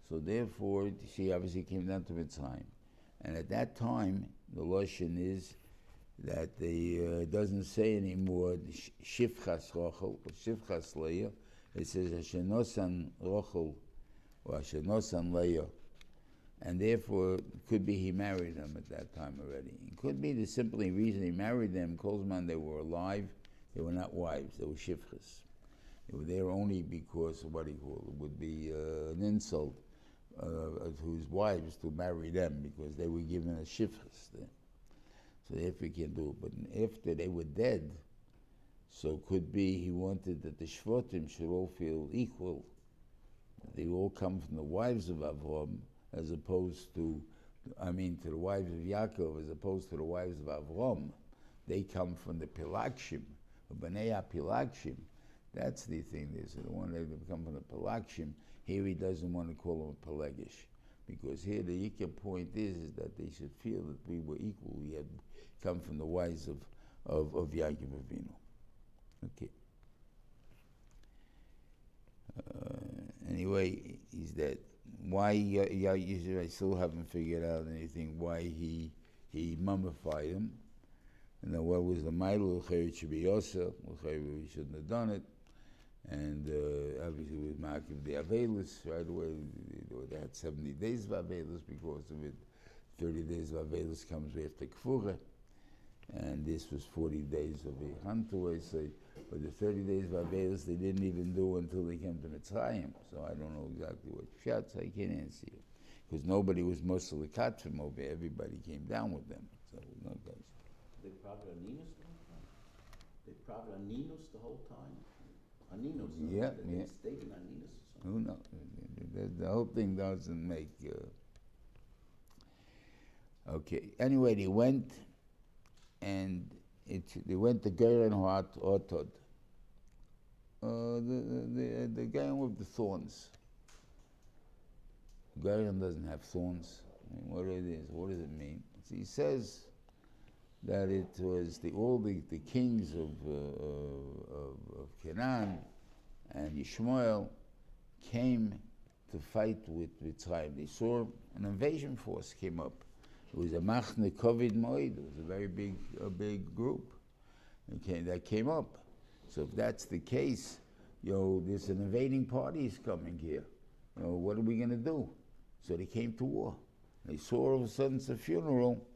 So therefore, she obviously came down to Mitzrayim. And at that time, the Lashon is that they doesn't say anymore Shifchas Rachel or Shifchas Leah. It says Hashenosan Rachel or Hashenosan Leah. And therefore, it could be he married them at that time already. It could be the simply reason he married them, Kolzman, they were alive, they were not wives, they were Shifchas. They were there only because of what he called it would be an insult to his wives to marry them, because they were given a shifras there. So therefore he can't do it. But after they were dead, so could be he wanted that the Shvotim should all feel equal. They all come from the wives of Avram, as opposed to the wives of Yaakov, as opposed to the wives of Avram. They come from the Pilakshim, Bnei Pilakshim. That's the thing. There's the one that come from the Pilakshim. Here he doesn't want to call him a Pelagish, because here the Yikah point is that they should feel that we were equal. We had come from the wives of Yaakov Avinu. Okay. Anyway, he's dead. Why I still haven't figured out anything. Why he mummified him? And then what was the Milo? It should be Yosef. We shouldn't have done it. And obviously with Ma'akiv the Avelis, right away, they had 70 days of Avelis because of it. 30 days of Avelis comes after Kfura. And this was 40 days of a huntaway. So, but the 30 days of Avelis they didn't even do until they came to Mitzrayim. So I don't know exactly what shots, I can't answer you. Because nobody was Muslim from over here. Everybody came down with them. So no guys. They probably are Ninus the whole time. They probably are Ninus the whole time. Aninos. Yeah, They yeah. stayed in Aninos or something. Who knows? The whole thing doesn't make. Okay. Anyway, they went, and they went to Geren Ortod. The guy with the thorns. Geren doesn't have thorns. I mean, what it is? What does it mean? So he says that it was all the kings of Canaan and Yishmael came to fight with Mitzrayim. They saw an invasion force came up. It was a machne kovid moed. It was a very big group that came up. So if that's the case, there's an invading party is coming here. What are we going to do? So they came to war. They saw all of a sudden it's a funeral.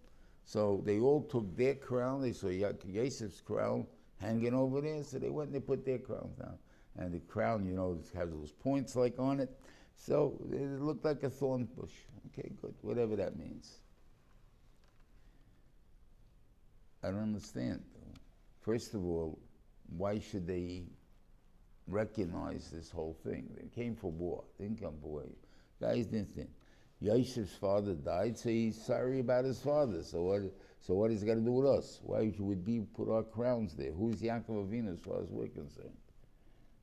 So they all took their crown. They saw Yosef's crown hanging over there. So they went and they put their crowns down. And the crown, it has those points like on it. So it looked like a thorn bush. Okay, good. Whatever that means. I don't understand. First of all, why should they recognize this whole thing? They came for war. They didn't come for war. Guys didn't think. Yosef's father died, so he's sorry about his father. So what is he got to do with us? Why would we put our crowns there? Who's Yaakov Avinu as far as we're concerned?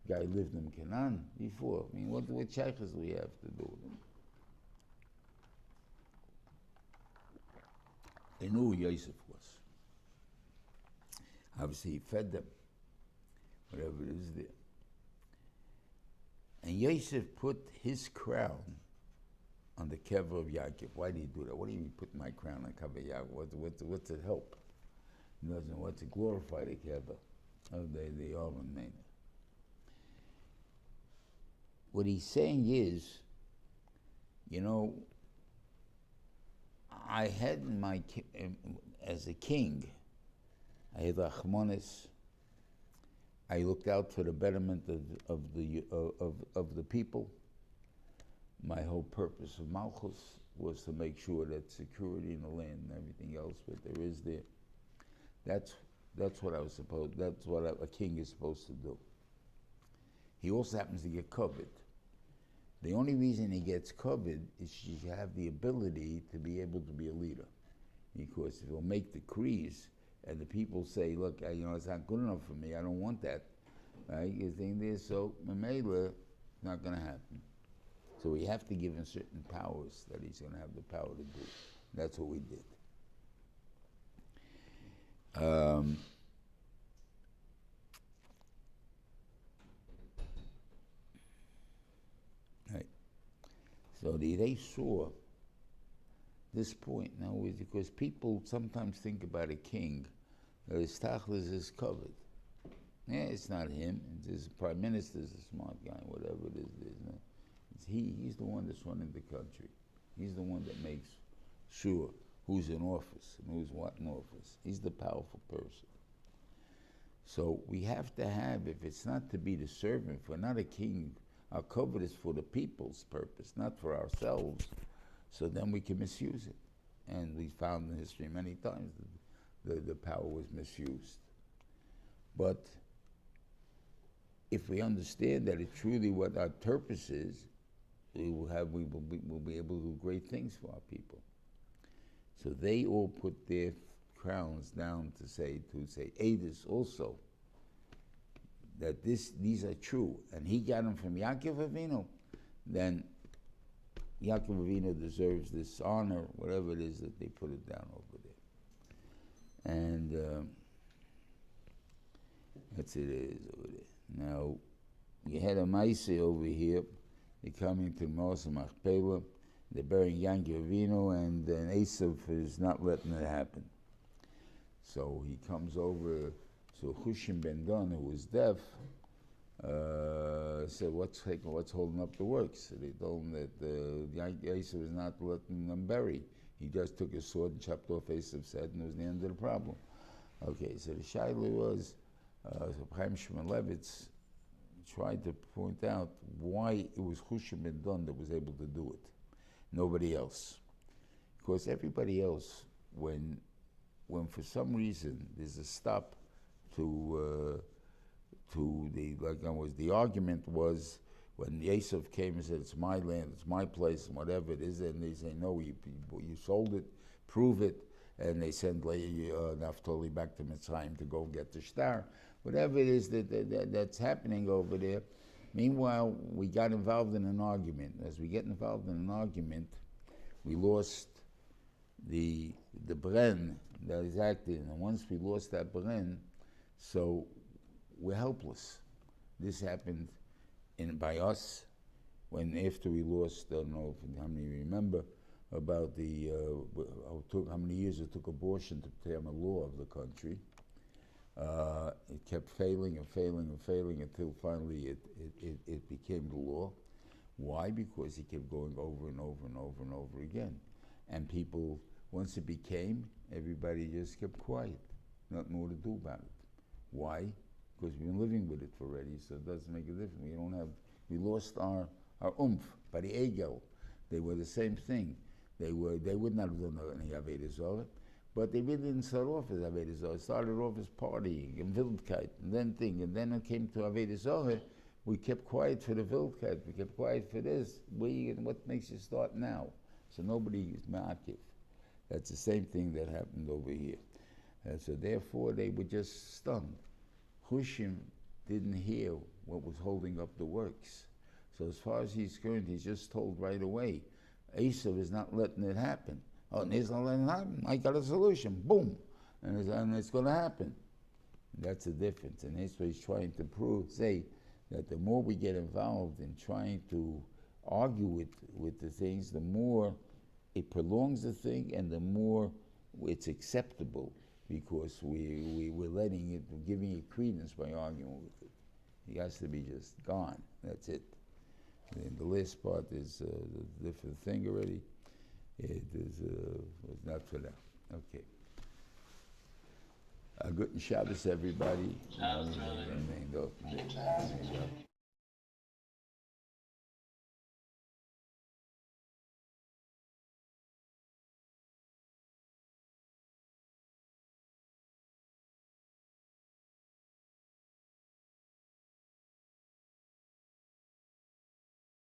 Guy lived in Canaan before. I mean, what shaykhs do we have to do with him? They knew who Yosef was. Obviously, he fed them, whatever it is there. And Yosef put his crown on the kever of Yaakov. Why did he do that? What do you mean put my crown on the kever of Yaakov? What's it help? He doesn't want to glorify the kever of the Amen. What he's saying is, I had as a king, I had Rachmanis. I looked out for the betterment of the people. My whole purpose of Malchus was to make sure that security in the land and everything else that there is there. That's what I was supposed. That's what a king is supposed to do. He also happens to get covered. The only reason he gets covered is he have the ability to be able to be a leader, because if he'll make decrees and the people say, "Look, it's not good enough for me. I don't want that." Right? You think this, so Mamela, it's not going to happen. So we have to give him certain powers that he's going to have the power to do. That's what we did. Right. So they saw this point now is because people sometimes think about a king that his tachlis is covered. Yeah, it's not him. His prime minister is a smart guy, whatever it is. It's he's the one that's running the country. He's the one that makes sure who's in office and who's what in office. He's the powerful person. So we have to have, if it's not to be the servant, for not a king, our covet is for the people's purpose, not for ourselves. So then we can misuse it. And we found in history many times that the power was misused. But if we understand that it's truly what our purpose is, we'll be able to do great things for our people. So they all put their crowns down to say Adis also, that these are true. And he got them from Yaakov Avinu, then Yaakov Avinu deserves this honor, whatever it is that they put it down over there. And that's it is over there. Now, you had a Maaseh over here. They're coming to Moshe Machpelah. They're burying Yaakov Avinu, and then Esav is not letting it happen. So he comes over to Hushim ben Don, who was deaf, said, what's holding up the works? So they told him that Esau was not letting them bury. He just took his sword and chopped off Esau's head, and it was the end of the problem. Okay, so the shaila was, Chaim Shmulevitz tried to point out why it was Hushim ben Don that was able to do it, nobody else. Because everybody else, when for some reason there's a stop to the argument was when Yosef came and said, it's my land, it's my place, and whatever it is, and they say, no, you sold it, prove it, and they send Naphtali back to Mitzrayim to go get the shtar. Whatever it is that's happening over there. Meanwhile, we got involved in an argument. As we get involved in an argument, we lost the bren that is acting, and once we lost that bren, so we're helpless. This happened by us when after we lost, I don't know how many remember, about how many years it took abortion to become a law of the country. It kept failing and failing and failing until finally it became the law. Why? Because it kept going over and over and over and over again. And people, once it became, everybody just kept quiet. Nothing more to do about it. Why? Because we've been living with it already, so it doesn't make a difference. We lost our oomph by the egel. They were the same thing. They would not have done any Avodah Zarah, but they really didn't start off as Avodah Zarah. It started off as partying and Wildkeit, and then and then it came to Avodah Zarah. We kept quiet for the Wildkeit. We kept quiet for this. What makes you start now? So nobody is ma'akiv. That's the same thing that happened over here. So therefore, they were just stunned. Hushim didn't hear what was holding up the works. So as far as he's concerned, he's just told right away, Esau is not letting it happen. Oh, and he's not letting it happen. I got a solution. Boom. And it's going to happen. That's the difference. And that's what he's trying to say that the more we get involved in trying to argue with the things, the more it prolongs the thing and the more it's acceptable, because we're letting it, we're giving it credence by arguing with it. He has to be just gone. That's it. And the last part is a different thing already. It is it's not for that. Okay. Good Shabbos, everybody. Shabbos, brother. Amen.